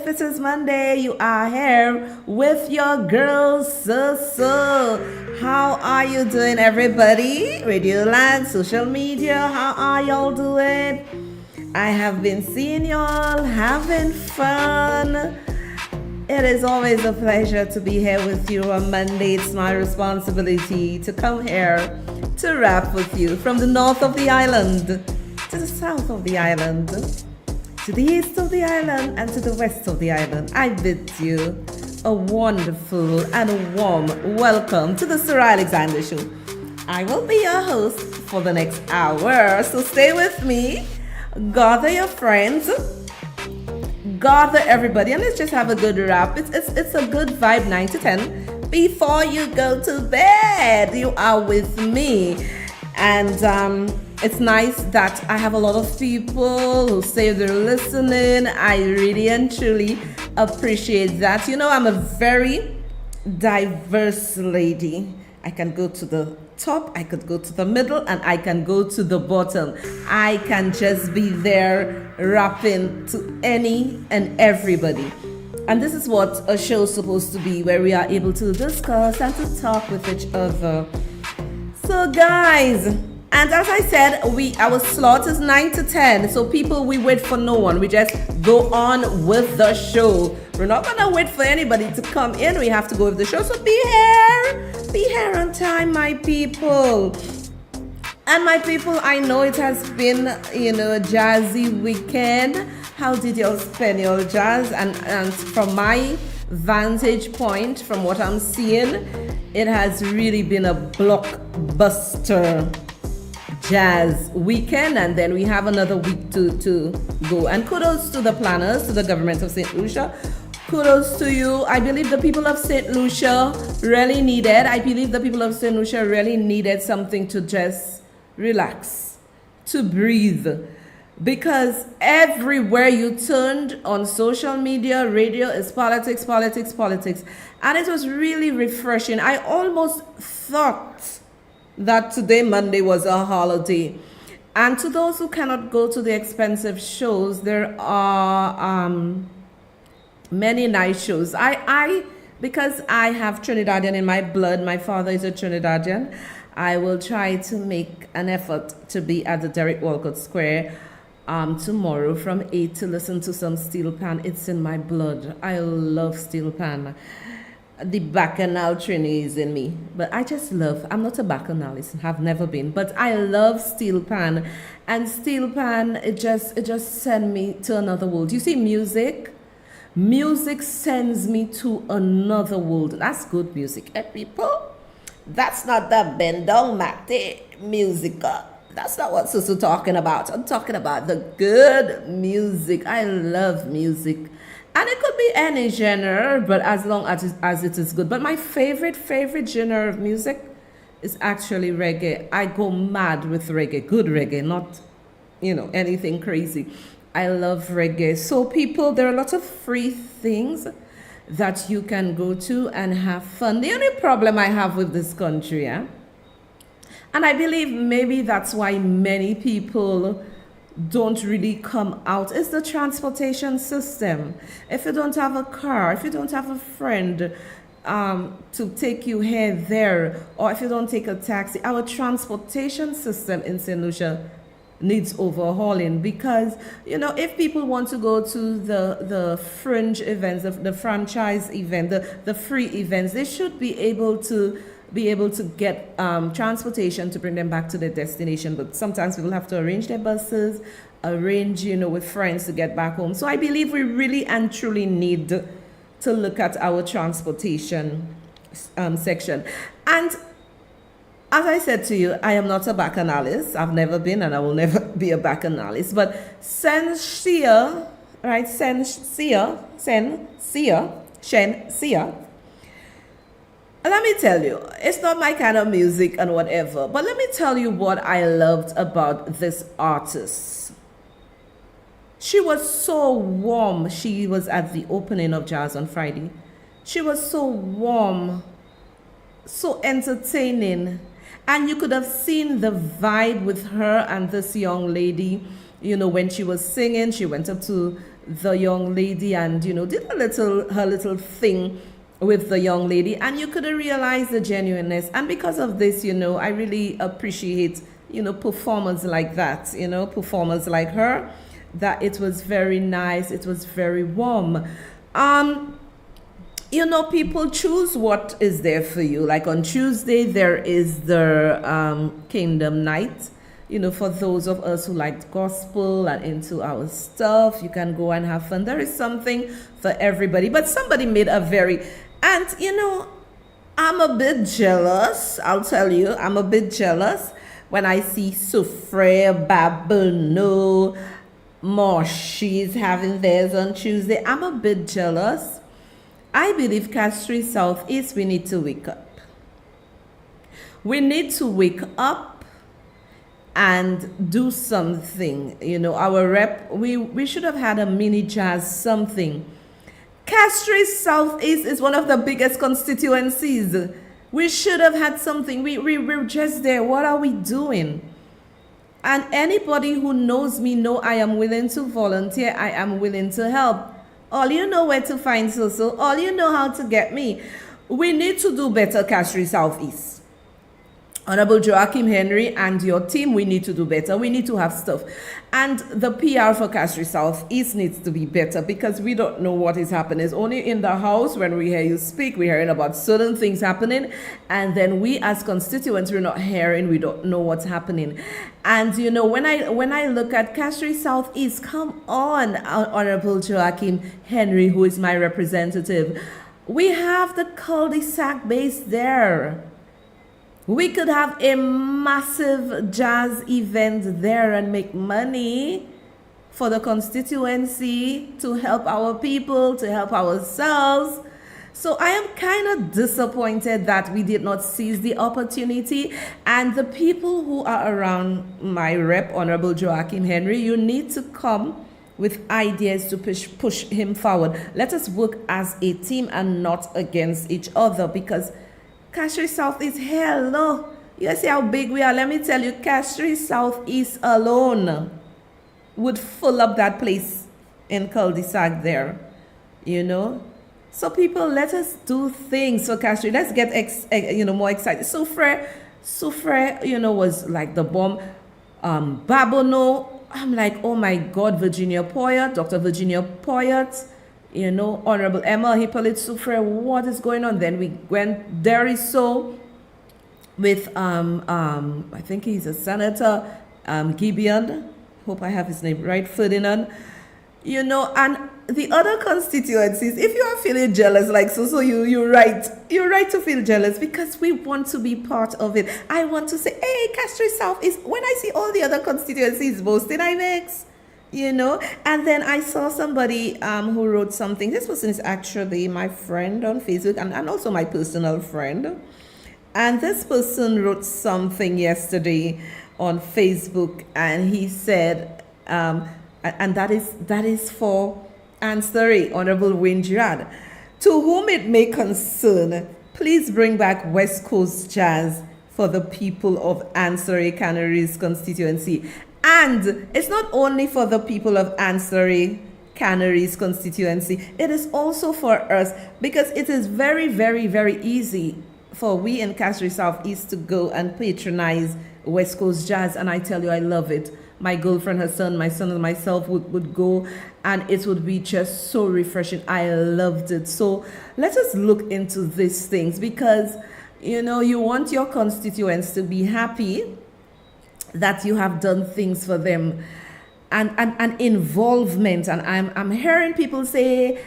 it is Monday. You are here with your girl, so. How are you doing, everybody? Radio Land, social media, how are y'all doing? I have been seeing y'all having fun. It is always a pleasure to be here with you on Monday. It's my responsibility to come here to rap with you from the north of the island to the south of the island, to the east of the island, and to the west of the island. I bid you a wonderful and a warm welcome to the Sohria Alexander Show. I will be your host for the next hour, so stay with me. Gather your friends, gather everybody, and let's just have a good rap. It's a good vibe, 9 to 10. Before you go to bed, you are with me. And it's nice that I have a lot of people who say they're listening. I really and truly appreciate that. You know, I'm a very diverse lady. I can go to the top, I could go to the middle, and I can go to the bottom. I can just be there rapping to any and everybody. And this is what a show is supposed to be, where we are able to discuss and to talk with each other. So guys, and as I said, our slot is 9 to 10. So people, we wait for no one. We just go on with the show. We're not gonna wait for anybody to come in. We have to go with the show. So be here on time, my people. And my people, I know it has been, a jazzy weekend. How did y'all spend your jazz? And from my vantage point, from what I'm seeing, it has really been a blockbuster jazz weekend, and then we have another week to go. And kudos to the planners, to the government of St. Lucia. Kudos to you. I believe the people of St. Lucia really needed something to just relax, to breathe. Because everywhere you turned on social media, radio is politics. And it was really refreshing. I almost thought that today, Monday, was a holiday. And to those who cannot go to the expensive shows, there are many nice shows. Because I have Trinidadian in my blood, my father is a Trinidadian, I will try to make an effort to be at the Derek Walcott Square tomorrow from 8 to listen to some steel pan. It's in my blood. I love steel pan. The bacchanal Trini is in me, but I'm not a bacchanalist, have never been, but I love steel pan. And steel pan, it just sends me to another world. You see, music sends me to another world. That's good music, people. That's not the bendong mate music. That's not what Susu talking about. I'm talking about the good music. I love music. And it could be any genre, but as long as it is good. But my favorite genre of music is actually reggae. I go mad with reggae, good reggae, not, anything crazy. I love reggae. So people, there are lots of free things that you can go to and have fun. The only problem I have with this country, and I believe maybe that's why many people don't really come out, is the transportation system. If you don't have a car, if you don't have a friend to take you here, there, or if you don't take a taxi, our transportation system in St. Lucia needs overhauling. Because, if people want to go to the fringe events, the franchise event, the free events, they should be able to get transportation to bring them back to their destination. But sometimes people have to arrange their buses, with friends to get back home. So I believe we really and truly need to look at our transportation section. And as I said to you, I am not a bacchanalist. I've never been, and I will never be a bacchanalist. But Sensia, let me tell you, it's not my kind of music and whatever, but let me tell you what I loved about this artist. She was so warm. She was at the opening of Jazz on Friday. She was so warm, so entertaining, and you could have seen the vibe with her and this young lady. When she was singing, she went up to the young lady and, did her little thing with the young lady, and you could realize the genuineness. And because of this, I really appreciate, performers like that, performers like her, that it was very nice, it was very warm. People choose what is there for you. Like on Tuesday, there is the Kingdom Night. For those of us who like gospel and into our stuff, you can go and have fun. There is something for everybody. But somebody made a very, and I'm a bit jealous. I'll tell you, I'm a bit jealous when I see Sohria, Babano, Morshi's having theirs on Tuesday. I'm a bit jealous. I believe Castries Southeast, we need to wake up. We need to wake up and do something. Our rep, we should have had a mini jazz something. Castries Southeast is one of the biggest constituencies. We should have had something. We're just there. What are we doing? And anybody who knows me know I am willing to volunteer. I am willing to help. All you know where to find So. All you know how to get me. We need to do better, Castries Southeast. Honorable Joachim Henry and your team, we need to do better. We need to have stuff. And the PR for Castries Southeast needs to be better, because we don't know what is happening. It's only in the house when we hear you speak, we're hearing about certain things happening. And then we as constituents, we're not hearing, we don't know what's happening. And when I look at Castries Southeast, come on, Honorable Joachim Henry, who is my representative. We have the cul-de-sac base there. We could have a massive jazz event there and make money for the constituency, to help our people, to help ourselves. So I am kind of disappointed that we did not seize the opportunity. And the people who are around my rep, Honorable Joachim Henry, you need to come with ideas to push him forward. Let us work as a team and not against each other, because Castries Southeast, hello. You see how big we are. Let me tell you, Castries Southeast alone would fill up that place in cul-de-sac there, So people, let us do things for Castries. Let's get more excited. Sohria, was like the bomb. Babano, I'm like, oh my God, Virginia Poyet, Dr. Virginia Poyet. Honorable Emma Hippolyte Sohria, what is going on? Then we went Deriso with I think he's a senator, Gibeon, hope I have his name right, Ferdinand, and the other constituencies. If you are feeling jealous like so you're right to feel jealous, because we want to be part of it. I want to say, hey, Castries South is, when I see all the other constituencies boasting, I vex. And then I saw somebody who wrote something. This person is actually my friend on Facebook and also my personal friend. And this person wrote something yesterday on Facebook, and he said, and that is for Ansari, Honorable Wayne Girard. To whom it may concern, please bring back West Coast Jazz for the people of Ansari Canaries constituency. And it's not only for the people of Ansari Canaries constituency, it is also for us, because it is very, very, very easy for we in Castries Southeast to go and patronize West Coast Jazz. And I tell you, I love it. My girlfriend, her son, my son and myself would go, and it would be just so refreshing. I loved it. So let us look into these things, because, you want your constituents to be happy that you have done things for them, and involvement. And I'm hearing people say,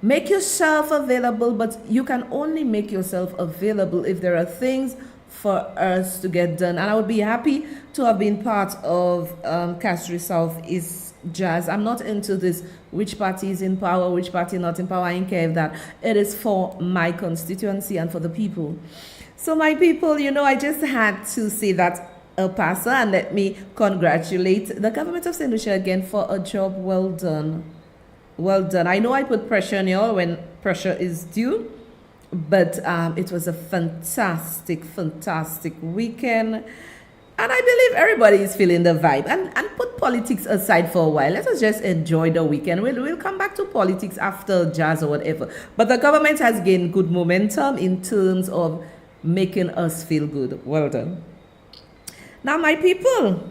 make yourself available, but you can only make yourself available if there are things for us to get done. And I would be happy to have been part of Castries Southeast Jazz. I'm not into this, which party is in power, which party not in power. I don't care if that. It is for my constituency and for the people. So my people, I just had to say that El Paso, and let me congratulate the government of St. Lucia again for a job well done. Well done. I know I put pressure on y'all when pressure is due, but it was a fantastic weekend. And I believe everybody is feeling the vibe. And put politics aside for a while. Let us just enjoy the weekend. We'll come back to politics after jazz or whatever. But the government has gained good momentum in terms of making us feel good. Well done. Now, my people,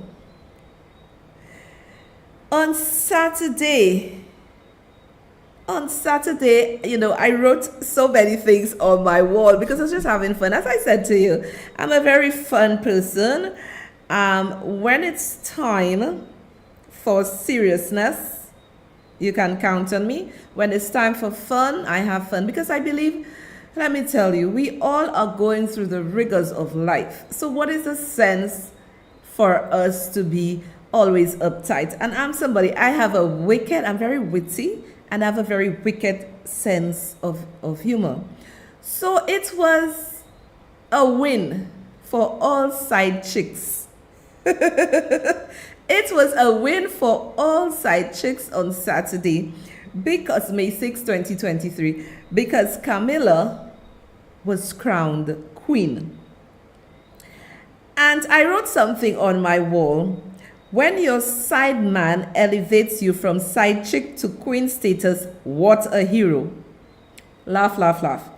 on Saturday, I wrote so many things on my wall because I was just having fun. As I said to you, I'm a very fun person. When it's time for seriousness, you can count on me. When it's time for fun, I have fun because I believe, let me tell you, we all are going through the rigors of life. So what is the sense for us to be always uptight? And I'm very witty, and I have a very wicked sense of humor. So it was a win for all side chicks. It was a win for all side chicks on Saturday because May 6, 2023, because Camilla was crowned queen. And I wrote something on my wall. When your side man elevates you from side chick to queen status, what a hero. Laugh, laugh, laugh.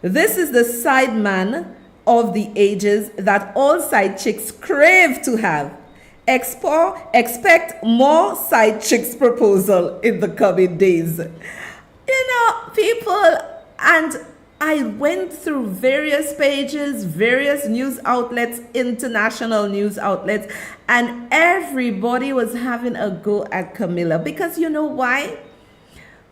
This is the side man of the ages that all side chicks crave to have. Expect more side chicks proposal in the coming days. People, and I went through various pages, various news outlets, international news outlets, and everybody was having a go at Camilla. Because you know why?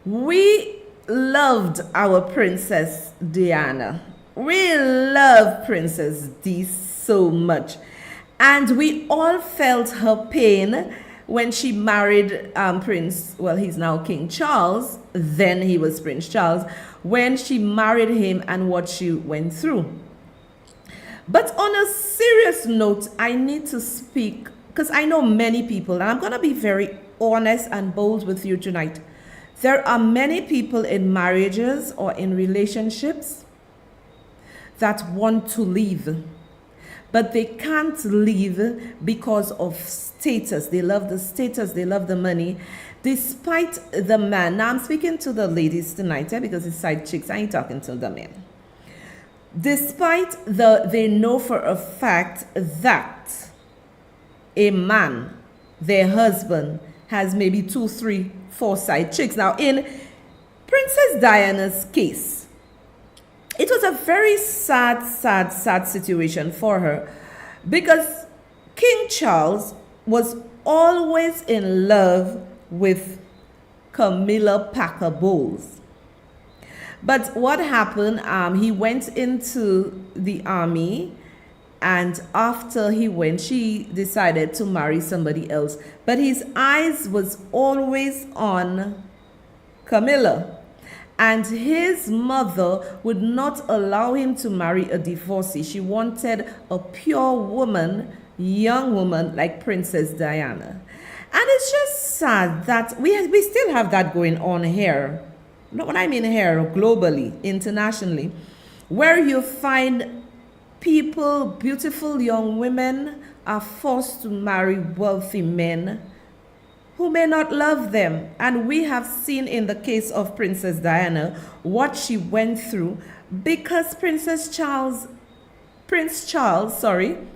We loved our Princess Diana. We love Princess D so much. And we all felt her pain when she married he's now King Charles. Then he was Prince Charles. When she married him and what she went through. But on a serious note, I need to speak because I know many people, and I'm going to be very honest and bold with you tonight. There are many people in marriages or in relationships that want to leave, but they can't leave because of status. They love the status, they love the money, despite the man. Now I'm speaking to the ladies tonight, because it's side chicks. I ain't talking to the men. Despite they know for a fact that a man, their husband, has maybe 2, 3, 4 side chicks. Now in Princess Diana's case, it was a very sad situation for her because King Charles was always in love with Camilla Parker Bowles. But what happened, he went into the army, and after he went, she decided to marry somebody else. But his eyes was always on Camilla. And his mother would not allow him to marry a divorcee. She wanted a pure woman, young woman like Princess Diana. And it's just sad that we still have that going on here. Not when I mean here, globally, internationally, where you find people, beautiful young women, are forced to marry wealthy men who may not love them. And we have seen in the case of Princess Diana what she went through because Prince Charles,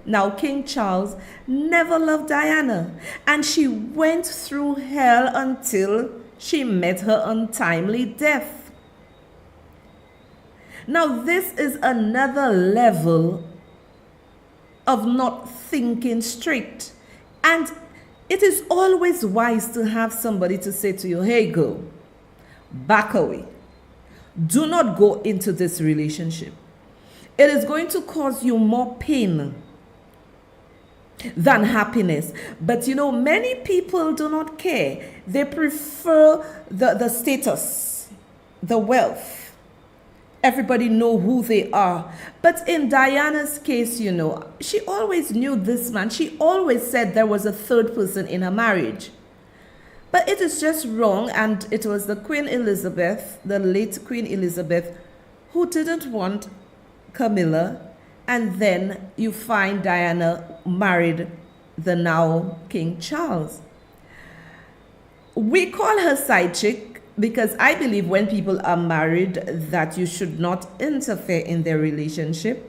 now King Charles, never loved Diana. And she went through hell until she met her untimely death. Now this is another level of not thinking straight. And it is always wise to have somebody to say to you, hey girl, back away. Do not go into this relationship. It is going to cause you more pain than happiness. But many people do not care. They prefer the status, the wealth. Everybody know who they are. But in Diana's case, she always knew this man. She always said there was a third person in her marriage. But it is just wrong, and it was the Queen Elizabeth, the late Queen Elizabeth, who didn't want Camilla, And then you find Diana married the now King Charles. We call her side chick because I believe when people are married that you should not interfere in their relationship.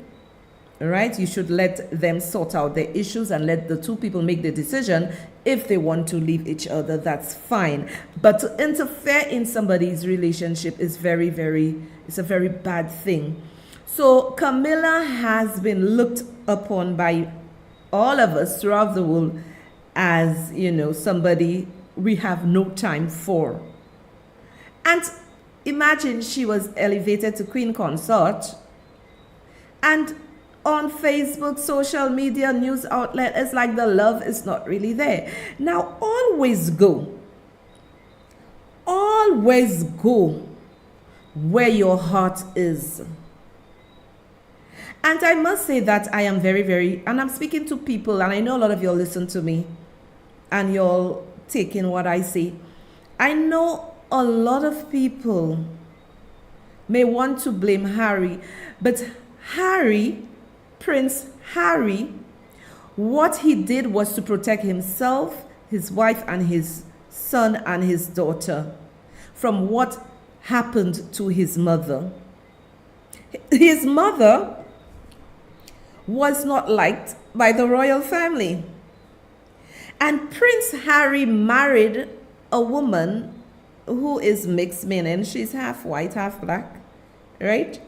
Right? You should let them sort out their issues and let the two people make the decision. If they want to leave each other, that's fine. But to interfere in somebody's relationship is it's a very bad thing. So Camilla has been looked upon by all of us throughout the world as, somebody we have no time for. And imagine she was elevated to Queen Consort, and on Facebook, social media, news outlet, it's like the love is not really there. Now, always go where your heart is. And I must say that I am very, and I'm speaking to people, and I know a lot of y'all listen to me, and y'all taking what I say. I know a lot of people may want to blame Harry, but Prince Harry, what he did was to protect himself, his wife, and his son and his daughter from what happened to his mother. His mother was not liked by the royal family. And Prince Harry married a woman who is mixed, meaning she's half white, half black, right?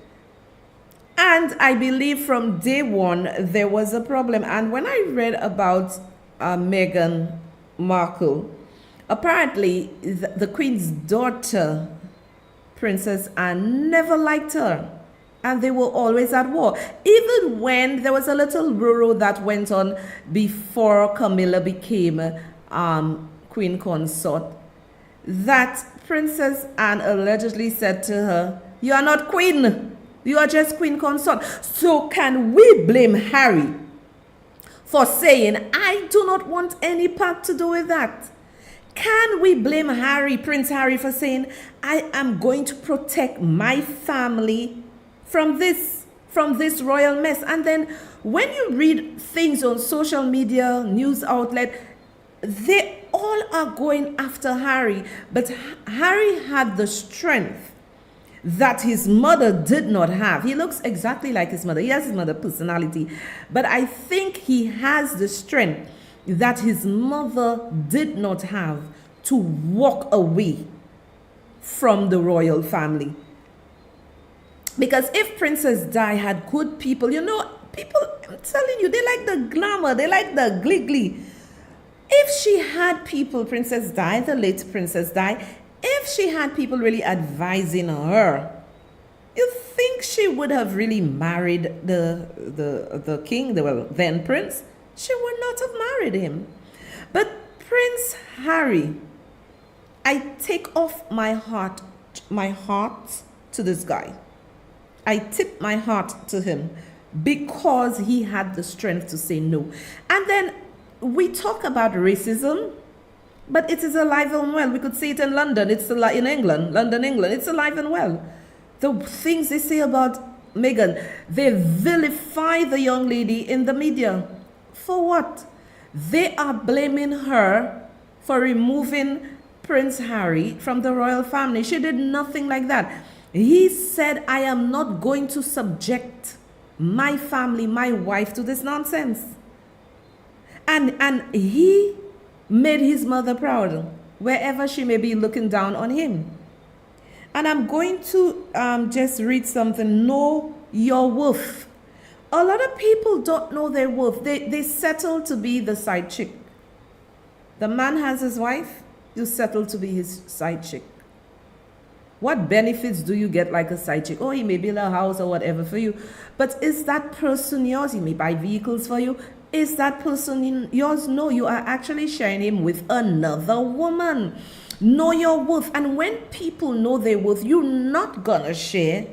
And I believe from day one, there was a problem. And when I read about Meghan Markle, apparently the Queen's daughter, Princess Anne, never liked her. And they were always at war. Even when there was a little row that went on before Camilla became Queen Consort, that Princess Anne allegedly said to her, "You are not queen. You are just Queen Consort." So can we blame Harry for saying, "I do not want any part to do with that"? Can we blame Prince Harry, for saying, "I am going to protect my family from this royal mess"? And then when you read things on social media, news outlet, they all are going after Harry. But Harry had the strength that his mother did not have. He looks exactly like his mother. He has his mother's personality. But I think he has the strength that his mother did not have to walk away from the royal family. Because if Princess Di had good people, people, I'm telling you, they like the glamour, they like the glee. If she had people, Princess Di, the late Princess Di, if she had people really advising her, you think she would have really married the king, then prince? She would not have married him. But Prince Harry, I take off my heart to this guy. I tip my heart to him because he had the strength to say no. And then we talk about racism, but it is alive and well. We could see it in London. It's in England, England. It's alive and well. The things they say about Meghan, they vilify the young lady in the media. For what? They are blaming her for removing Prince Harry from the royal family. She did nothing like that. He said, "I am not going to subject my family, my wife, to this nonsense." And he made his mother proud, wherever she may be looking down on him. And I'm going to just read something. Know your worth. A lot of people don't know their worth. They settle to be the side chick. The man has his wife, you settle to be his side chick. What benefits do you get like a side chick? Oh, he may build a house or whatever for you. But is that person yours? He may buy vehicles for you. Is that person yours? No, you are actually sharing him with another woman. Know your worth. And when people know their worth, you're not gonna share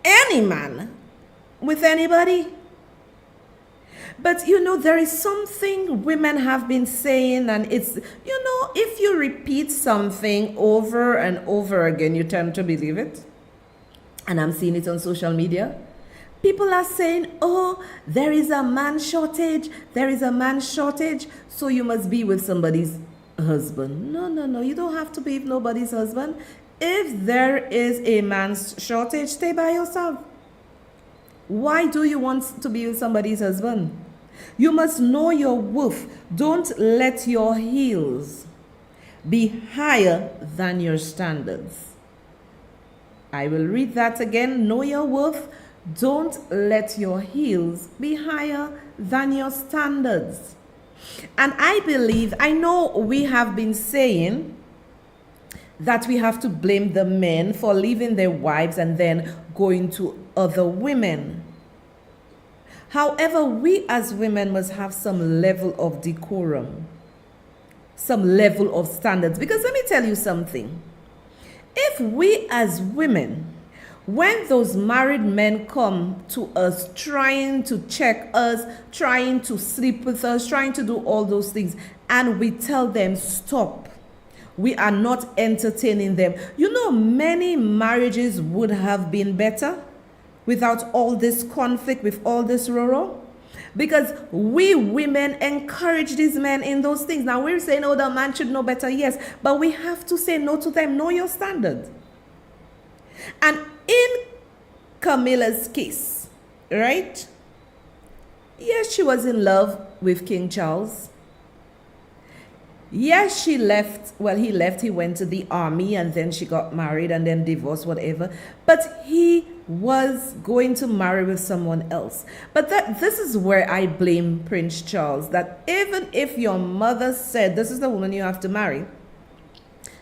any man with anybody. But there is something women have been saying, and it's, if you repeat something over and over again, you tend to believe it. And I'm seeing it on social media. People are saying, oh, there is a man shortage, so you must be with somebody's husband. No, no, no, you don't have to be with nobody's husband. If there is a man's shortage, stay by yourself. Why do you want to be with somebody's husband? You must know your worth. Don't let your heels be higher than your standards. I will read that again. Know your worth. Don't let your heels be higher than your standards. And I know we have been saying that we have to blame the men for leaving their wives and then going to other women. However, we as women must have some level of decorum, some level of standards. Because let me tell you something. If we as women, when those married men come to us trying to check us, trying to sleep with us, trying to do all those things, and we tell them stop, we are not entertaining them. You know, many marriages would have been better without all this conflict, with all this roro. Because we women encourage these men in those things. Now we're saying, oh, the man should know better. Yes, but we have to say no to them. Know your standard. And in Camilla's case, right? Yes, she was in love with King Charles. Yes, she left. Well, he left. He went to the army and then she got married and then divorced, whatever. But he was going to marry with someone else. But this is where I blame Prince Charles, that even if your mother said, this is the woman you have to marry,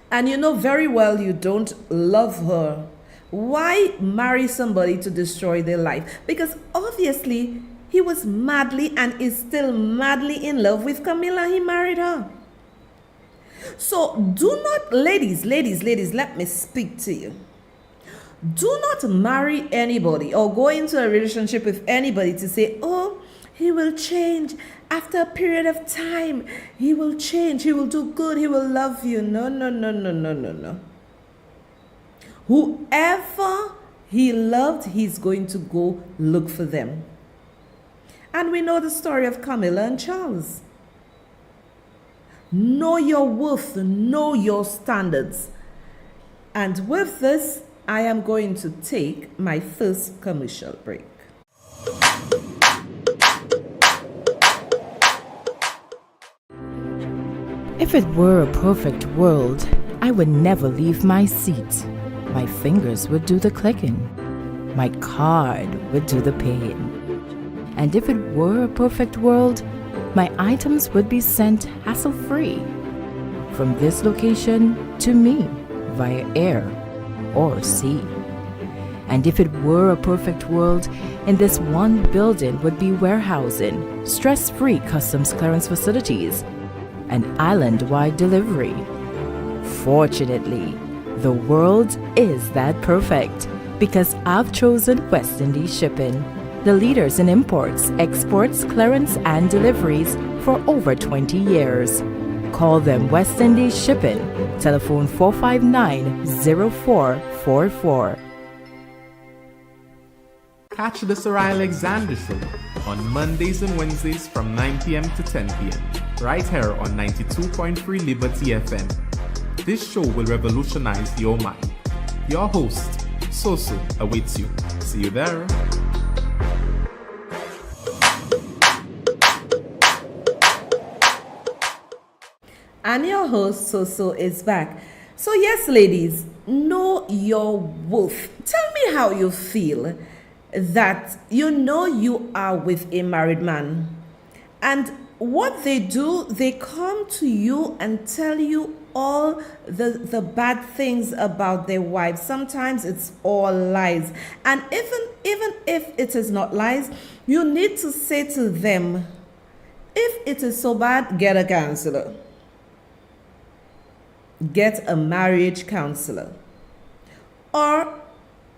and you know very well you don't love her, why marry somebody to destroy their life? Because obviously he was madly and is still madly in love with Camilla. He married her. So do not, ladies, let me speak to you. Do not marry anybody or go into a relationship with anybody to say, oh, he will change. After a period of time, he will change. He will do good. He will love you. No, no, no, no, no, no, no. Whoever he loved, he's going to go look for them. And we know the story of Camilla and Charles. Know your worth, know your standards. And with this, I am going to take my first commercial break. If it were a perfect world, I would never leave my seat. My fingers would do the clicking. My card would do the paying. And if it were a perfect world, my items would be sent hassle-free from this location to me via air or sea. And if it were a perfect world, in this one building would be warehousing, stress-free customs clearance facilities, and island-wide delivery. Fortunately, the world is that perfect because I've chosen West Indies Shipping, the leaders in imports, exports, clearance, and deliveries for over 20 years. Call them West Indies Shipping, telephone 459-0444. Catch the Sohria Alexander Show on Mondays and Wednesdays from 9 p.m. to 10 p.m. right here on 92.3 Liberty FM. This show will revolutionize your mind. Your host, Soso, awaits you. See you there. And your host, Soso, is back. So yes, ladies, know your worth. Tell me how you feel that you know you are with a married man. And what they do, they come to you and tell you all the bad things about their wives. Sometimes it's all lies. And even if it is not lies, you need to say to them, if it is so bad, get a counselor. Get a marriage counselor. Or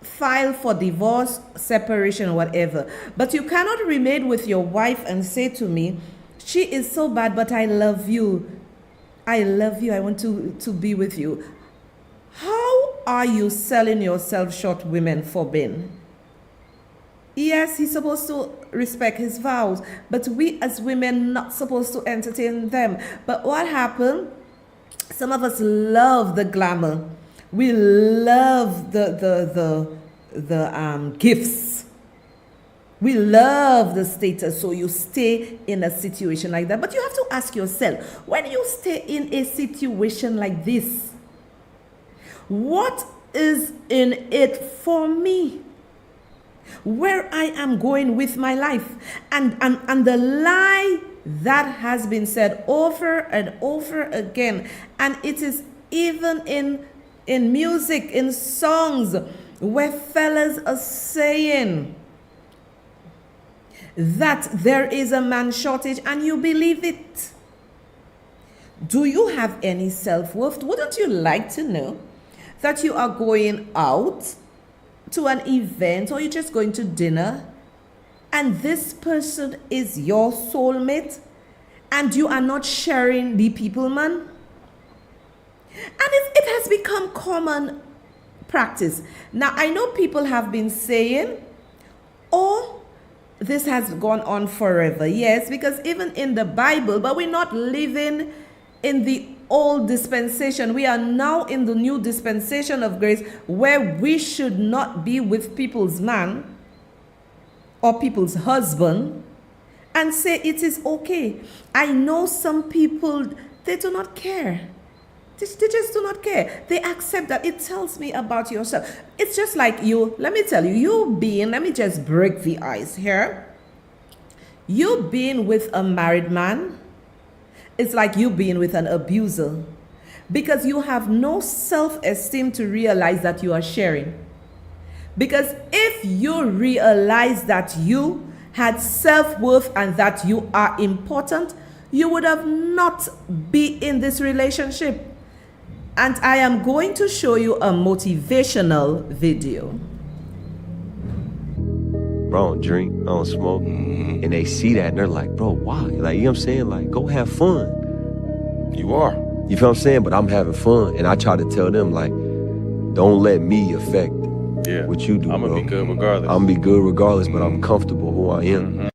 file for divorce, separation, whatever. But you cannot remain with your wife and say to me, she is so bad, but I love you. I love you. I want to be with you. How are you selling yourself short, women, for Ben? Yes, he's supposed to respect his vows, but we as women not supposed to entertain them. But what happened? Some of us love the glamour. We love the gifts. We love the status, so you stay in a situation like that. But you have to ask yourself, when you stay in a situation like this, what is in it for me? Where I am going with my life? And the lie that has been said over and over again, and it is even in music, in songs, where fellas are saying that there is a man shortage, and you believe it. Do you have any self-worth? Wouldn't you like to know that you are going out to an event, or you're just going to dinner, and this person is your soulmate, and you are not sharing the people, man? And it has become common practice. Now, I know people have been saying, oh, this has gone on forever. Yes, because even in the Bible, but we're not living in the old dispensation. We are now in the new dispensation of grace, where we should not be with people's man or people's husband and say it is okay. I know some people, they do not care. They just do not care. They accept that. It tells me about yourself. It's just like you, let me tell you, let me just break the ice here. You being with a married man, it's like you being with an abuser, because you have no self-esteem to realize that you are sharing. Because if you realize that you had self-worth and that you are important, you would have not be in this relationship. And I am going to show you a motivational video. Bro, I don't drink, I don't smoke. And they see that and they're like, bro, why? Like, you know what I'm saying? Like, go have fun. You are. You feel what I'm saying? But I'm having fun. And I try to tell them, like, don't let me affect what you do, I'm bro. gonna be good regardless. I'm gonna be good regardless, but I'm comfortable who I am.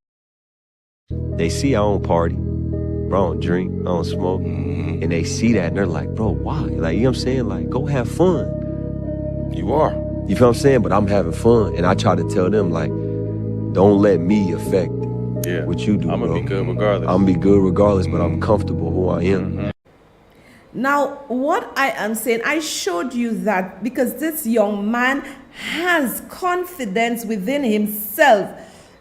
They see I don't party. Bro, I don't drink, I don't smoke. And they see that and they're like, bro, why? Like, you know what I'm saying? Like, go have fun. You are. You feel what I'm saying? But I'm having fun. And I try to tell them, like, don't let me affect what you do, I'm bro. gonna be good regardless. I'm gonna be good regardless, but I'm comfortable who I am. Now, what I am saying, I showed you that because this young man has confidence within himself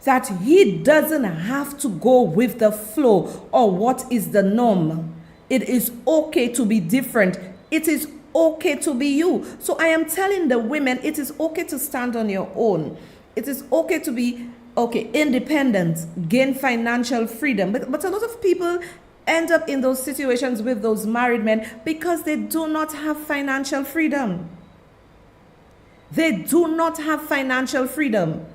that he doesn't have to go with the flow or what is the norm. It is okay to be different. It is okay to be you. So I am telling the women, it is okay to stand on your own. It is okay to be independent, gain financial freedom. But a lot of people end up in those situations with those married men because they do not have financial freedom. They do not have financial freedom.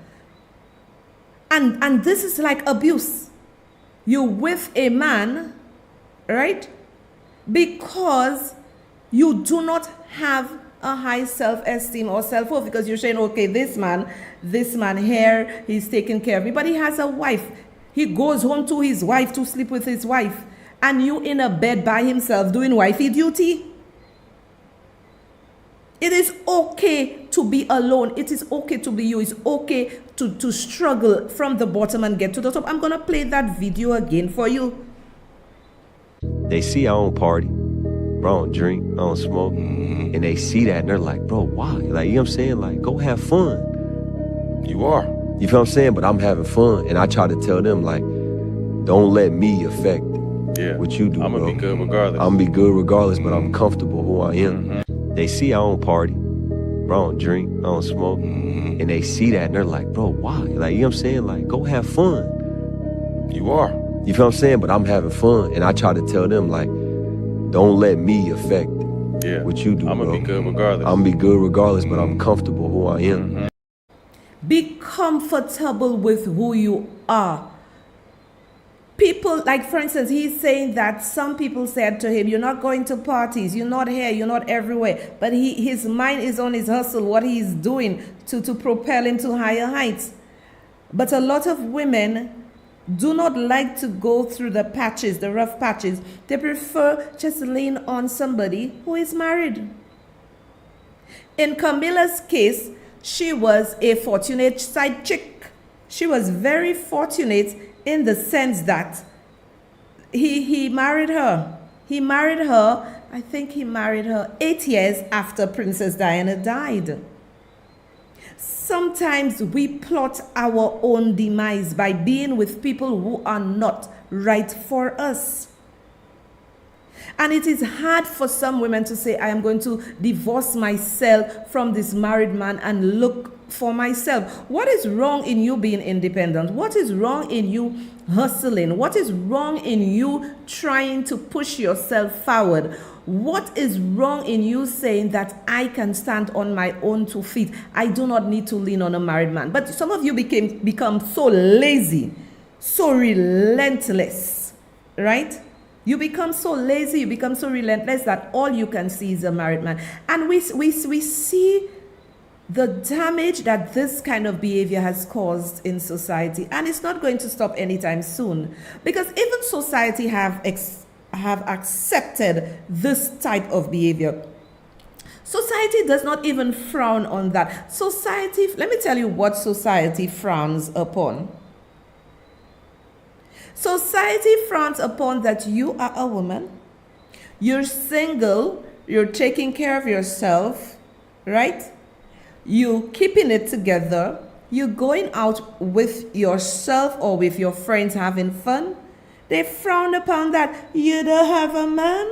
And this is like abuse. You're with a man, right? Because you do not have a high self-esteem or self-worth, because you're saying, okay, this man here, he's taking care of me, but he has a wife. He goes home to his wife to sleep with his wife, and you in a bed by himself doing wifey duty. It is okay to be alone. It is okay to be you. It's okay to struggle from the bottom and get to the top. I'm going to play that video again for you. They see I don't party. Bro, I don't drink, I don't smoke. And they see that and they're like, bro, why? Like, you know what I'm saying? Like, go have fun. You are. You feel what I'm saying? But I'm having fun. And I try to tell them, like, don't let me affect what you do, I'm bro. gonna be good regardless. I'm gonna be good regardless, but I'm comfortable who I am. They see I don't party. Bro, I don't drink, I don't smoke. And they see that and they're like, bro, why? Like, you know what I'm saying? Like, go have fun. You are. You feel what I'm saying? But I'm having fun. And I try to tell them, like, don't let me affect what you do, I'm bro. gonna be good regardless. I'm gonna be good regardless, but I'm comfortable who I am. Be comfortable with who you are. People, like for instance, he's saying that some people said to him, you're not going to parties, you're not here, you're not everywhere. But his mind is on his hustle, what he's doing to propel him to higher heights. But a lot of women do not like to go through the patches, the rough patches. They prefer just lean on somebody who is married. In Camilla's case, she was a fortunate side chick. She was very fortunate in the sense that he married her. He married her, I think he married her 8 years after Princess Diana died. Sometimes we plot our own demise by being with people who are not right for us. And it is hard for some women to say, I am going to divorce myself from this married man and look for myself. What is wrong in you being independent? What is wrong in you hustling? What is wrong in you trying to push yourself forward? What is wrong in you saying that I can stand on my own 2 feet? I do not need to lean on a married man. But some of you become so lazy, so relentless, right? You become so lazy, you become so relentless that all you can see is a married man. And we see the damage that this kind of behavior has caused in society. And it's not going to stop anytime soon. Because even society have accepted this type of behavior. Society does not even frown on that. Society, let me tell you what society frowns upon. Society frowns upon that you are a woman, you're single, you're taking care of yourself, right? You keeping it together, you're going out with yourself or with your friends having fun. They frown upon that. You don't have a man,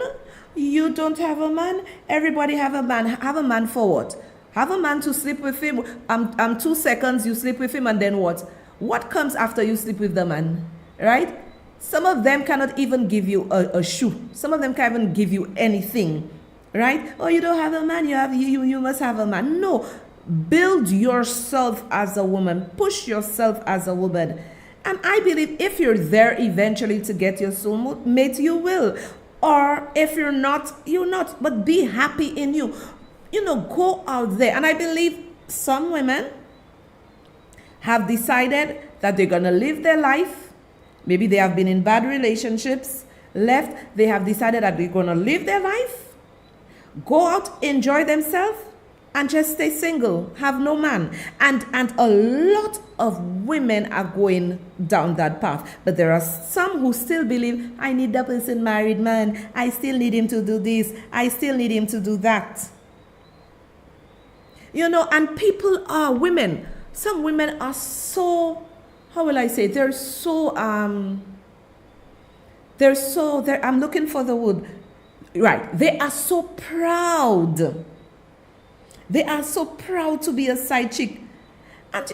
you don't have a man, everybody have a man. Have a man for what? Have a man to sleep with him. 2 seconds you sleep with him and then what? What comes after you sleep with the man? Right? Some of them cannot even give you a shoe. Some of them can't even give you anything. Right? Oh, you don't have a man, you must have a man. No. Build yourself as a woman. Push yourself as a woman. And I believe if you're there eventually to get your soulmate, you will. Or if you're not, you're not. But be happy in you. Go out there. And I believe some women have decided that they're going to live their life. Maybe they have been in bad relationships, left. They have decided that they're going to live their life, go out, enjoy themselves, and just stay single, have no man. And a lot of women are going down that path. But there are some who still believe, I need that person married man. I still need him to do this. I still need him to do that. And people are women. Some women are so, how will I say, I'm looking for the word. Right. They are so proud. They are so proud to be a side chick. And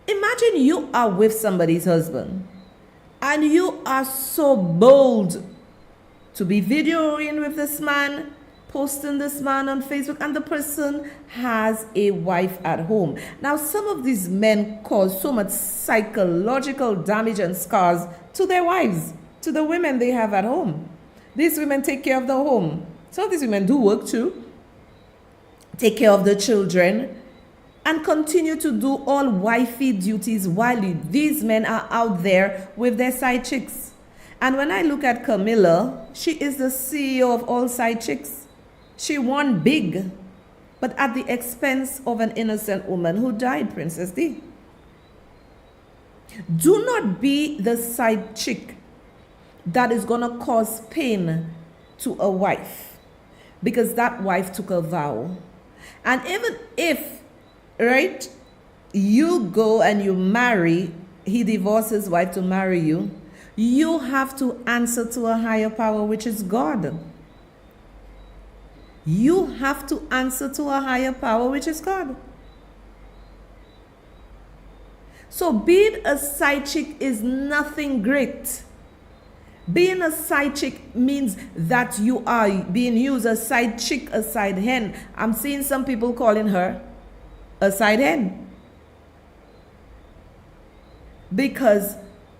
imagine you are with somebody's husband and you are so bold to be videoing with this man, posting this man on Facebook, and the person has a wife at home. Now, some of these men cause so much psychological damage and scars to their wives, to the women they have at home. These women take care of the home. Some of these women do work too, take care of the children, and continue to do all wifey duties while these men are out there with their side chicks. And when I look at Camilla, she is the CEO of all side chicks. She won big, but at the expense of an innocent woman who died, Princess D. Do not be the side chick that is going to cause pain to a wife, because that wife took a vow. And even if, right, you go and you marry, he divorces his wife to marry you, you have to answer to a higher power, which is God. You have to answer to a higher power, which is God. So being a side chick is nothing great. Being a side chick means that you are being used as side chick, a side hen. I'm seeing some people calling her a side hen. Because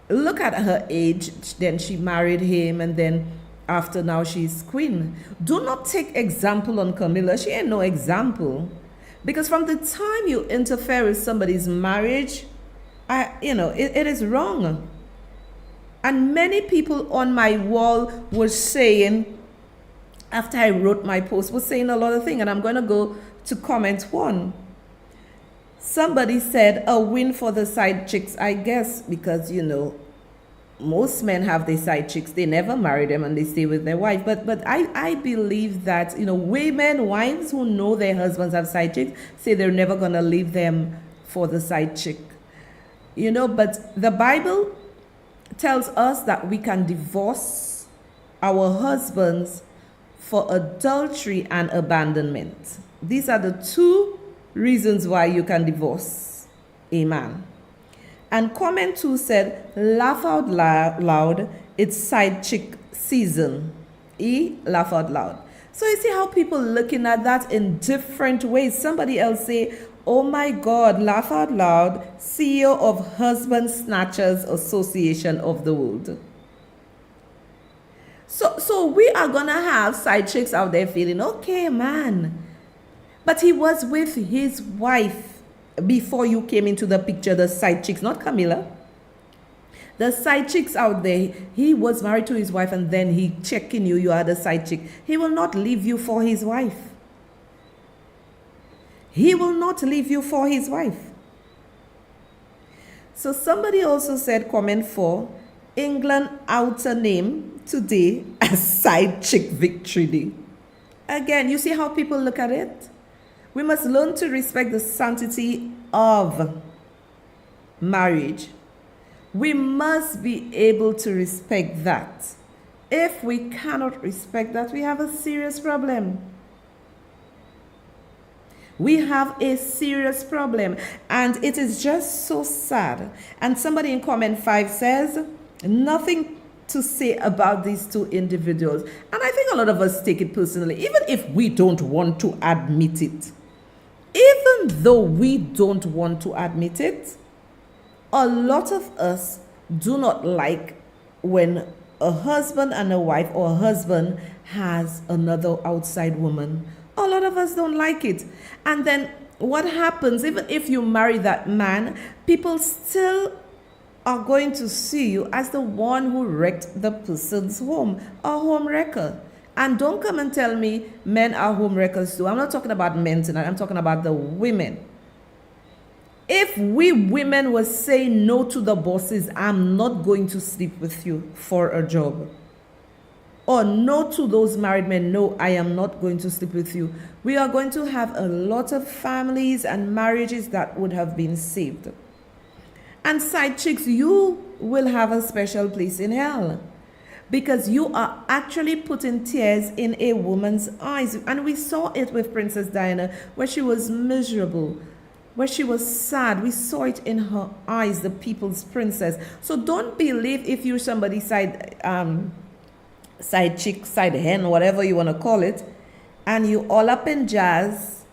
look at her age. Then she married him, and then after now she's queen. Do not take example on Camilla. She ain't no example. Because from the time you interfere with somebody's marriage, it is wrong. And many people on my wall were saying, after I wrote my post, was saying a lot of things. And I'm going to go to comment one. Somebody said, a win for the side chicks, I guess, because, most men have their side chicks. They never marry them and they stay with their wife. But I believe that, women, wives who know their husbands have side chicks, say they're never going to leave them for the side chick. But the Bible tells us that we can divorce our husbands for adultery and abandonment. These are the two reasons why you can divorce a man. And comment 2 said, laugh out loud, it's side chick season. Laugh out loud. So you see how people looking at that in different ways. Somebody else say, oh my God, laugh out loud, CEO of Husband Snatchers Association of the World. So we are going to have side chicks out there feeling, okay, man. But he was with his wife before you came into the picture, the side chicks, not Camilla. The side chicks out there, he was married to his wife and then he checking you are the side chick. He will not leave you for his wife. He will not leave you for his wife. So somebody also said, comment 4, England outer name today as side chick victory day. Again, you see how people look at it? We must learn to respect the sanctity of marriage. We must be able to respect that. If we cannot respect that, we have a serious problem. We have a serious problem. And it is just so sad. And somebody in comment 5 says, nothing to say about these two individuals. And I think a lot of us take it personally, even if we don't want to admit it. Even though we don't want to admit it, a lot of us do not like when a husband and a wife, or a husband has another outside woman. A lot of us don't like it. And then what happens, even if you marry that man, people still are going to see you as the one who wrecked the person's home, a home wrecker. And don't come and tell me men are home wreckers too. I'm not talking about men tonight. I'm talking about the women. If we women were saying no to the bosses, I'm not going to sleep with you for a job. Or no to those married men, no, I am not going to sleep with you. We are going to have a lot of families and marriages that would have been saved. And side chicks, you will have a special place in hell. Because you are actually putting tears in a woman's eyes. And we saw it with Princess Diana, where she was miserable, where she was sad. We saw it in her eyes, the people's princess. So don't believe if you're somebody's side chick, side hen, whatever you want to call it, and you all up in jazz,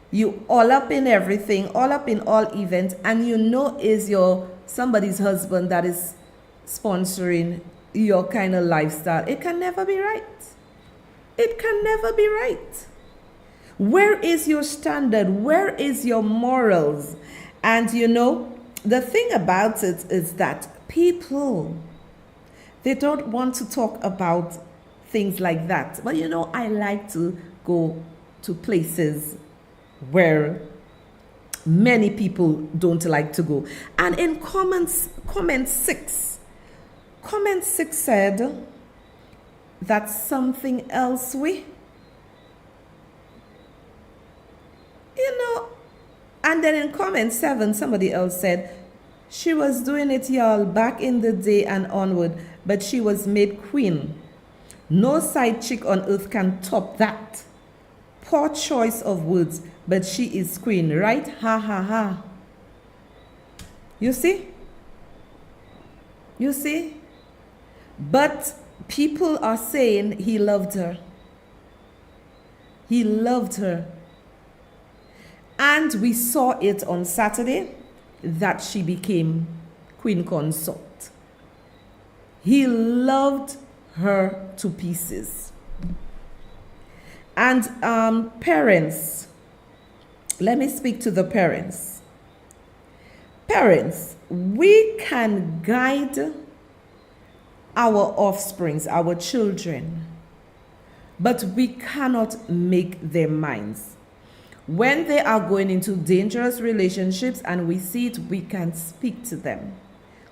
you all up in everything, all up in all events, and is your somebody's husband that is sponsoring your kind of lifestyle. It can never be right. It can never be right. Where is your standard? Where is your morals? And the thing about it is that people, they don't want to talk about things like that. But I like to go to places where many people don't like to go. And in comment 6 said that something else and then in comment 7, somebody else said, she was doing it, y'all, back in the day and onward, but she was made queen. No side chick on earth can top that. Poor choice of words, but she is queen, right? Ha ha ha. You see? But people are saying he loved her. He loved her. And we saw it on Saturday that she became queen consort. He loved her to pieces. And parents, let me speak to the parents. Parents, we can guide our offsprings, our children, but we cannot make their minds. When they are going into dangerous relationships and we see it, we can speak to them.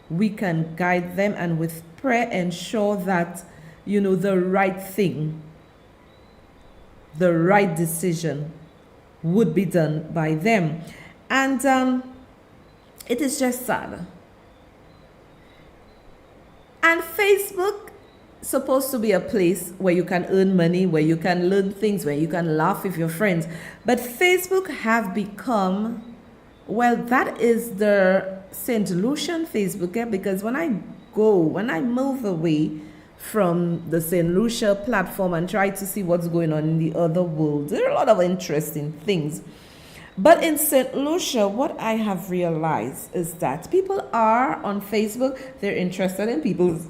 We can guide them, and with prayer ensure that, the right thing, the right decision would be done by them. And it is just sad. And Facebook supposed to be a place where you can earn money, where you can learn things, where you can laugh with your friends. But Facebook have become, well, that is the St. Lucian Facebook, because when I move away from the St. Lucia platform and try to see what's going on in the other world, there are a lot of interesting things. But in St. Lucia, what I have realized is that people are on Facebook, they're interested in people's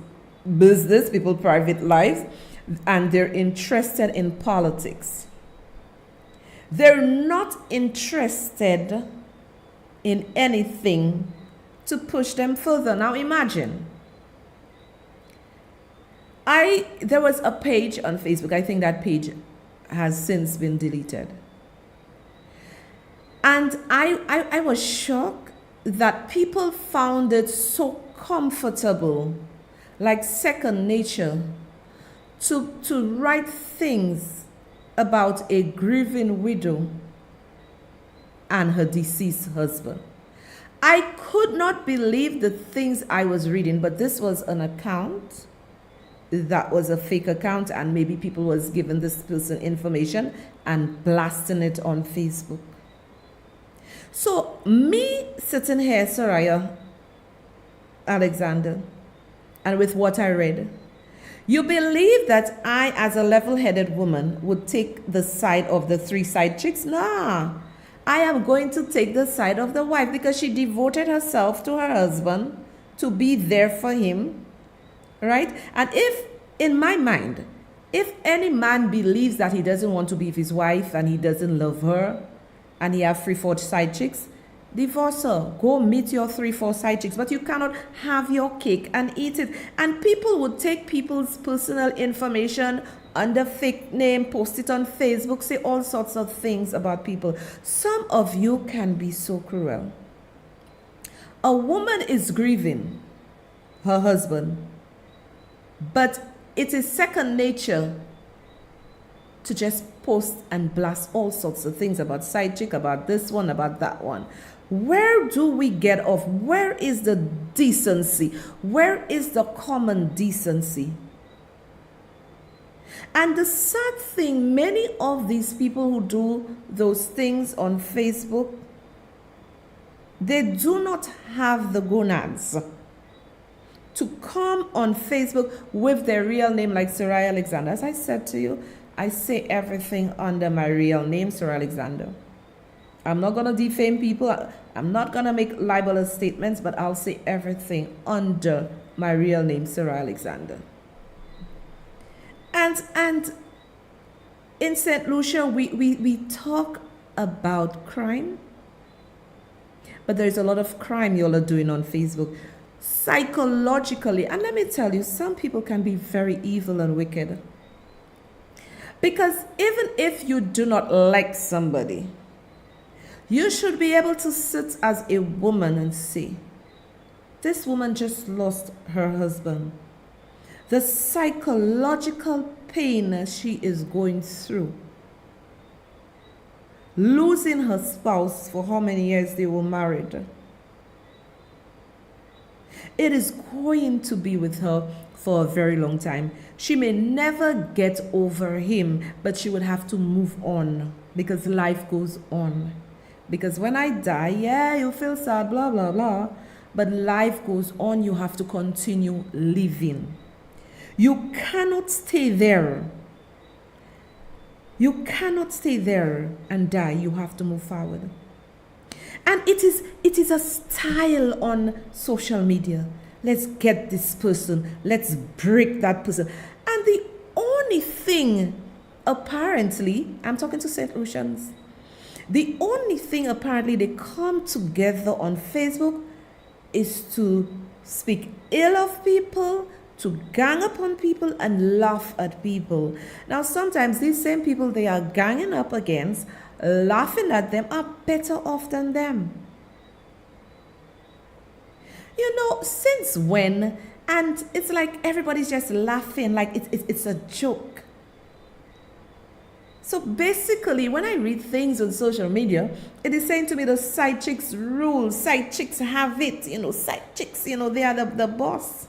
business, people's private lives, and they're interested in politics. They're not interested in anything to push them further. Now imagine, there was a page on Facebook, I think that page has since been deleted. And I was shocked that people found it so comfortable, like second nature, to write things about a grieving widow and her deceased husband. I could not believe the things I was reading, but this was an account that was a fake account, and maybe people was giving this person information and blasting it on Facebook. So me sitting here, Sohria Alexander, and with what I read, you believe that I, as a level-headed woman, would take the side of the 3 side chicks? Nah, I am going to take the side of the wife, because she devoted herself to her husband to be there for him, right? And if, in my mind, if any man believes that he doesn't want to be with his wife and he doesn't love her, and he have 3-4 side chicks, divorce her. Go meet your 3-4 side chicks. But you cannot have your cake and eat it. And people would take people's personal information under fake name, post it on Facebook, say all sorts of things about people. Some of you can be so cruel. A woman is grieving her husband, but it is second nature to just post and blast all sorts of things about side chick, about this one, about that one. Where do we get off? Where is the decency? Where is the common decency? And the sad thing, many of these people who do those things on Facebook, they do not have the gonads to come on Facebook with their real name, like Sohria Alexander. As I said to you, I say everything under my real name, Sohria Alexander. I'm not going to defame people. I'm not going to make libelous statements, but I'll say everything under my real name, Sohria Alexander. And in St. Lucia, we talk about crime, but there's a lot of crime y'all are doing on Facebook. Psychologically, and let me tell you, some people can be very evil and wicked. Because even if you do not like somebody, you should be able to sit as a woman and say, this woman just lost her husband. The psychological pain she is going through. Losing her spouse for how many years they were married. It is going to be with her for a very long time. She may never get over him, but she would have to move on, because life goes on. Because when I die, yeah, you feel sad, blah, blah, blah, but life goes on. You have to continue living. You cannot stay there. You cannot stay there and die. You have to move forward. And it is a style on social media. Let's get this person. Let's break that person. And the only thing, apparently, I'm talking to St. Lucians, The only thing apparently they come together on Facebook is to speak ill of people, to gang up on people and laugh at people. Now, sometimes these same people they are ganging up against, laughing at them, are better off than them. You know, since when? And it's like everybody's just laughing, like it's a joke. So basically, when I read things on social media, it is saying to me the side chicks rule, side chicks have it, side chicks, they are the boss.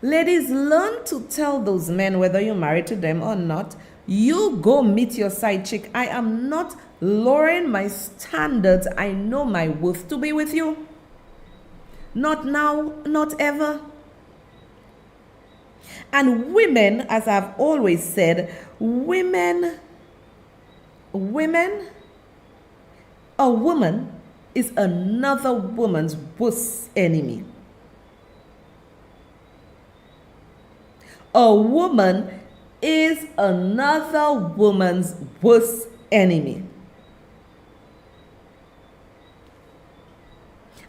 Ladies, learn to tell those men, whether you're married to them or not, you go meet your side chick. I am not lowering my standards. I know my worth to be with you. Not now, not ever. And women, as I've always said, a woman is another woman's worst enemy. A woman is another woman's worst enemy.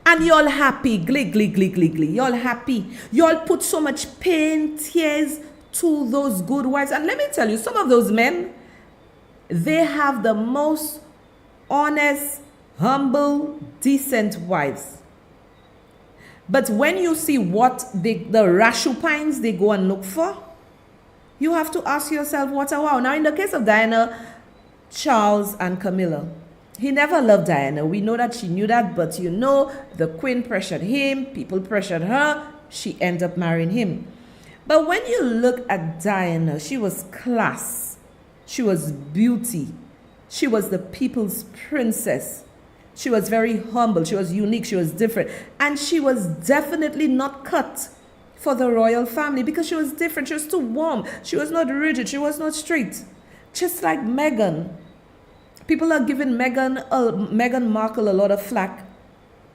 And y'all happy, glee, glee, glee, glee, glee. Y'all happy. Y'all put so much pain, tears to those good wives. And let me tell you, some of those men, they have the most honest, humble, decent wives. But when you see what the rashupines they go and look for, you have to ask yourself, what a wow. Now, in the case of Diana, Charles, and Camilla, he never loved Diana. We know that she knew that, but the queen pressured him, people pressured her, she ended up marrying him. But when you look at Diana, she was class, she was beauty, she was the people's princess. She was very humble, she was unique, she was different. And she was definitely not cut for the royal family because she was different, she was too warm, she was not rigid, she was not straight. Just like Meghan. People are giving Meghan Markle a lot of flack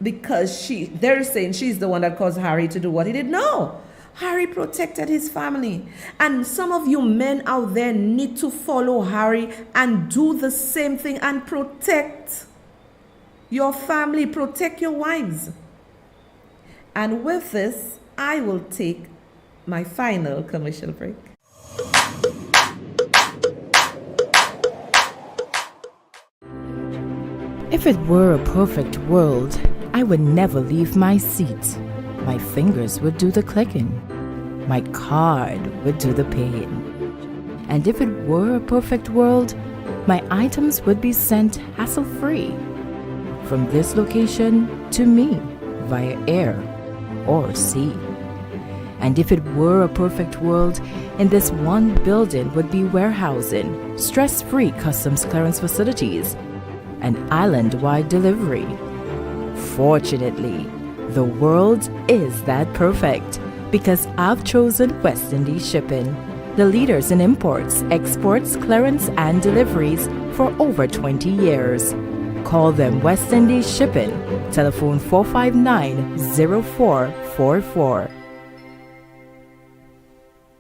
because they're saying she's the one that caused Harry to do what he did. No, Harry protected his family. And some of you men out there need to follow Harry and do the same thing and protect your family, protect your wives. And with this, I will take my final commercial break. If it were a perfect world, I would never leave my seat. My fingers would do the clicking. My card would do the paying. And if it were a perfect world, my items would be sent hassle-free from this location to me via air or sea. And if it were a perfect world, in this one building would be warehousing, stress-free customs clearance facilities, and island-wide delivery. Fortunately, the world is that perfect because I've chosen West Indies Shipping, the leaders in imports, exports, clearance, and deliveries for over 20 years. Call them West Indies Shipping, telephone 459-0444.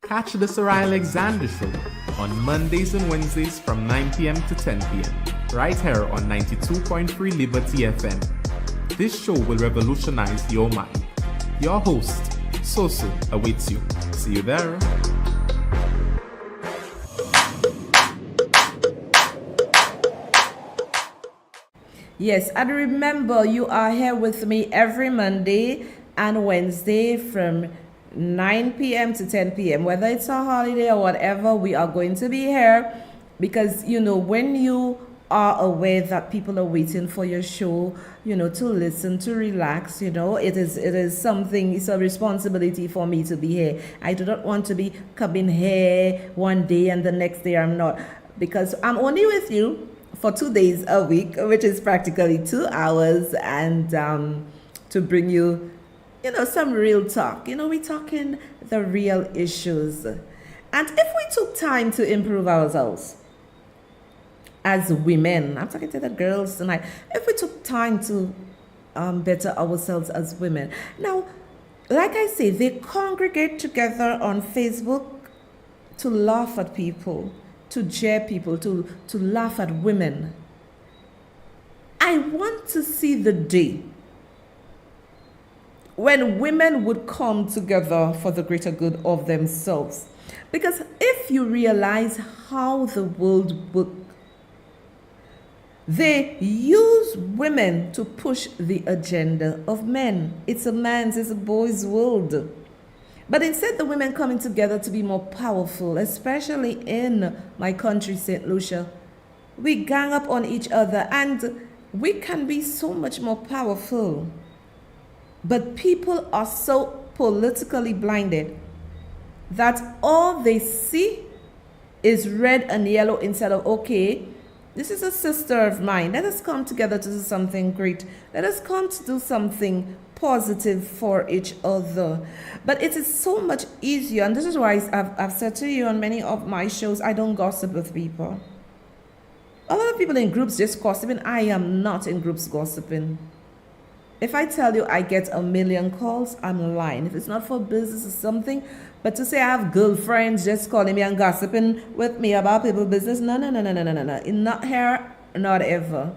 Catch the Sohria Alexander Show on Mondays and Wednesdays from 9 p.m. to 10 p.m. right here on 92.3 Liberty FM. This show will revolutionize your mind. Your host, Soso, awaits you. See you there. Yes, and remember, you are here with me every Monday and Wednesday from 9 p.m. to 10 p.m. Whether it's a holiday or whatever, we are going to be here because, when you are aware that people are waiting for your show, to listen, to relax, it is something, it's a responsibility for me to be here. I do not want to be coming here one day and the next day I'm not, because I'm only with you for 2 days a week, which is practically 2 hours, and to bring you, some real talk. We're talking the real issues. And if we took time to improve ourselves as women, I'm talking to the girls tonight, if we took time to better ourselves as women. Now, like I say, they congregate together on Facebook to laugh at people, to jeer people, to laugh at women. I want to see the day when women would come together for the greater good of themselves. Because if you realize how the world works, they use women to push the agenda of men. It's a man's, it's a boy's world. But instead, the women coming together to be more powerful, especially in my country, St. Lucia. We gang up on each other and we can be so much more powerful. But people are so politically blinded that all they see is red and yellow instead of, okay, this is a sister of mine. Let us come together to do something great. Let us come to do something positive for each other. But it is so much easier, and this is why I've said to you on many of my shows, I don't gossip with people. A lot of people in groups just gossiping. I am not in groups gossiping. If I tell you I get 1 million calls, I'm lying. If it's not for business or something, but to say I have girlfriends just calling me and gossiping with me about people's business, no. Not here, not ever.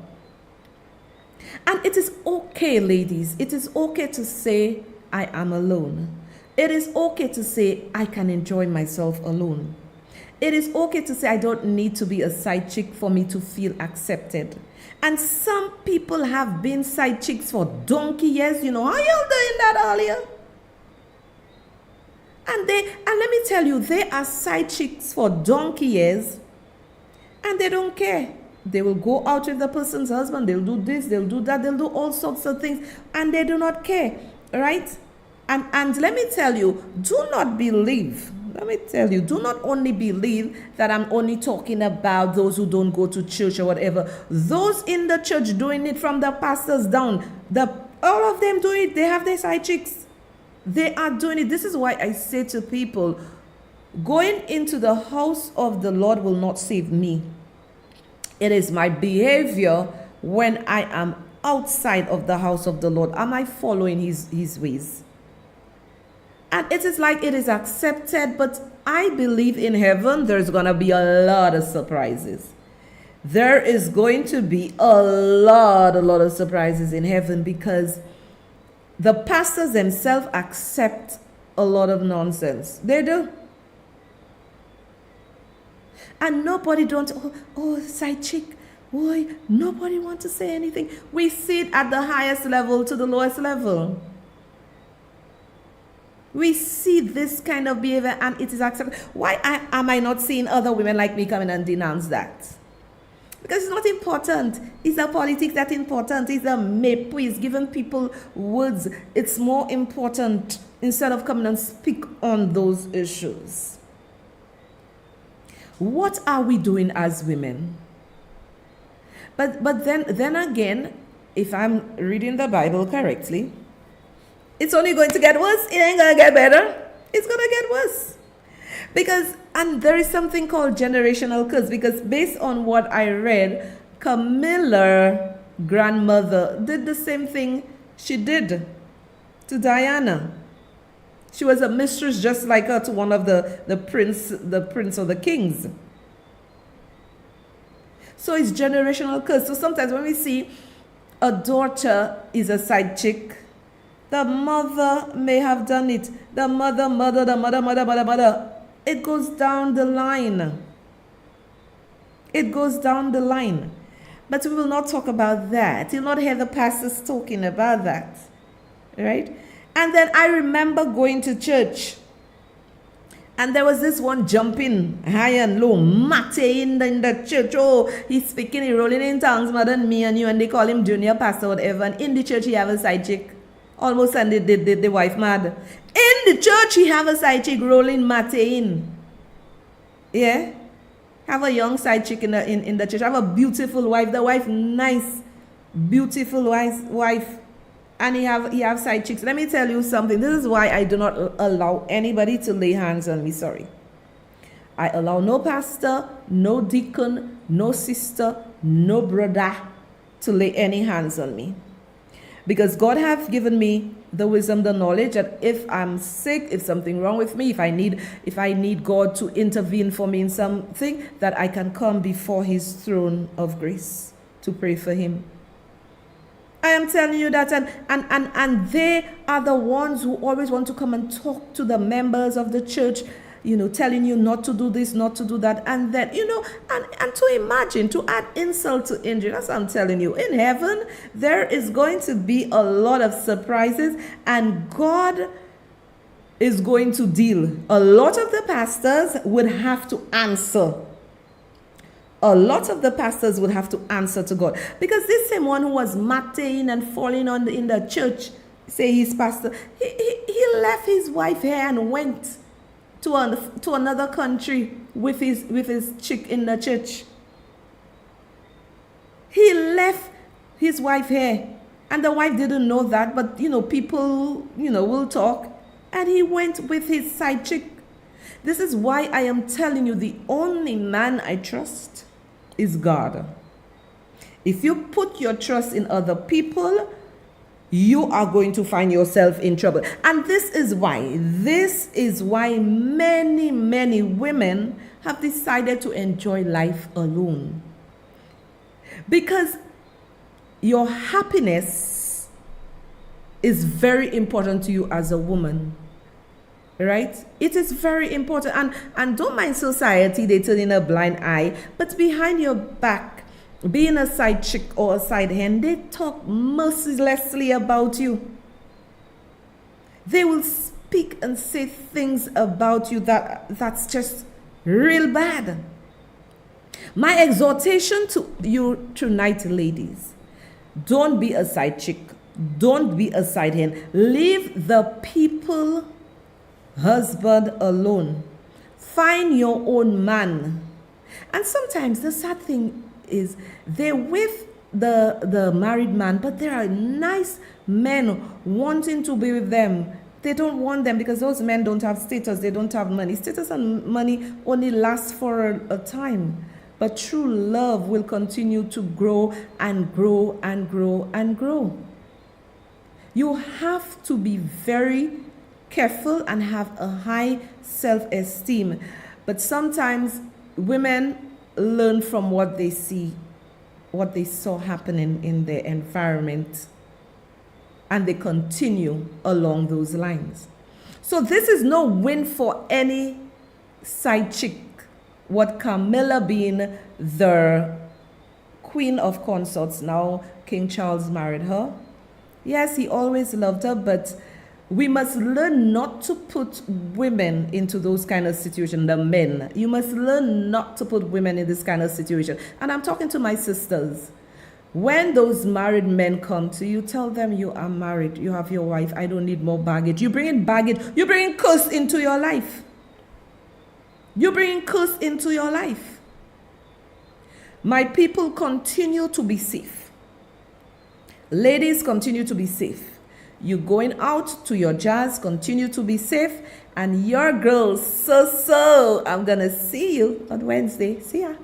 And it is okay, ladies. It is okay to say I am alone. It is okay to say I can enjoy myself alone. It is okay to say I don't need to be a side chick for me to feel accepted. And some people have been side chicks for donkey years. You know, how y'all doing that earlier? And let me tell you, they are side chicks for donkey years and they don't care. They will go out with the person's husband. They'll do this, they'll do that, they'll do all sorts of things and they do not care, right? And let me tell you, do not believe. Do not only believe that I'm only talking about those who don't go to church or whatever. Those in the church doing it from the pastors down, all of them do it. They have their side chicks. They are doing it. This is why I say to people, going into the house of the Lord will not save me. It is my behavior when I am outside of the house of the Lord. Am I following his ways? And it is like it is accepted, but I believe in heaven there's going to be a lot of surprises. There is going to be a lot of surprises in heaven because the pastors themselves accept a lot of nonsense. They do. And nobody side chick. Boy, nobody wants to say anything. We see it at the highest level to the lowest level. We see this kind of behavior and it is accepted. Why am I not seeing other women like me come in and denounce that? Because it's not important. It's the politics that's important. It's the MAPO. It's giving people words. It's more important instead of coming and speak on those issues. What are we doing as women? But then again, if I'm reading the Bible correctly, it's only going to get worse. It ain't going to get better. It's going to get worse. And there is something called generational curse. Because based on what I read, Camilla, grandmother, did the same thing she did to Diana. She was a mistress just like her to one of the prince or the kings. So it's generational curse. So sometimes when we see a daughter is a side chick, the mother may have done it. The mother. It goes down the line. It goes down the line. But we will not talk about that. You'll not hear the pastors talking about that. Right? And then I remember going to church. And there was this one jumping high and low, mate in the church. Oh, he's speaking, he's rolling in tongues more than me and you. And they call him junior pastor or whatever. And in the church, he have a side chick. Almost and the wife mad. In the church, he have a side chick rolling mate in. Yeah? Have a young side chick in the church. Have a beautiful wife. The wife, nice, beautiful wife. And he have side chicks. Let me tell you something. This is why I do not allow anybody to lay hands on me. Sorry. I allow no pastor, no deacon, no sister, no brother to lay any hands on me. Because God have given me the wisdom, the knowledge that if I'm sick, if something wrong with me, if I need God to intervene for me in something, that I can come before his throne of grace to pray for him. I'm telling you that. And they are the ones who always want to come and talk to the members of the church, telling you not to do this, not to do that. And then, and to imagine, to add insult to injury. That's what I'm telling you. In heaven, there is going to be a lot of surprises, and God is going to deal. A lot of the pastors would have to answer. A lot of the pastors would have to answer to God. Because this same one who was martying and falling on in the church, say he's pastor, he left his wife here and went to another country with his chick in the church. He left his wife here. And the wife didn't know that, but people, will talk. And he went with his side chick. This is why I am telling you, the only man I trust is God. If you put your trust in other people, you are going to find yourself in trouble. And this is why many, many women have decided to enjoy life alone. Because your happiness is very important to you as a woman. Right? It is very important. And don't mind society, they turn in a blind eye. But behind your back, being a side chick or a side hen, they talk mercilessly about you. They will speak and say things about you that's just real bad. My exhortation to you tonight, ladies, don't be a side chick. Don't be a side hen. Leave the people husband alone. Find your own man. And sometimes the sad thing is they're with the married man, but there are nice men wanting to be with them. They don't want them because those men don't have status, they don't have money. Status and money only last for a time. But true love will continue to grow and grow and grow and grow. You have to be very careful and have a high self-esteem. But sometimes women learn from what they see, what they saw happening in their environment, and they continue along those lines. So this is no win for any side chick. What Camilla being the queen of consorts, now King Charles married her. Yes, he always loved her, but we must learn not to put women into those kind of situations, the men. You must learn not to put women in this kind of situation. And I'm talking to my sisters. When those married men come to you, tell them you are married. You have your wife. I don't need more baggage. You bring in baggage. You bring in curse into your life. You bring in curse into your life. My people, continue to be safe. Ladies, continue to be safe. You going out to your jazz, continue to be safe. And your girls, so, I'm going to see you on Wednesday. See ya.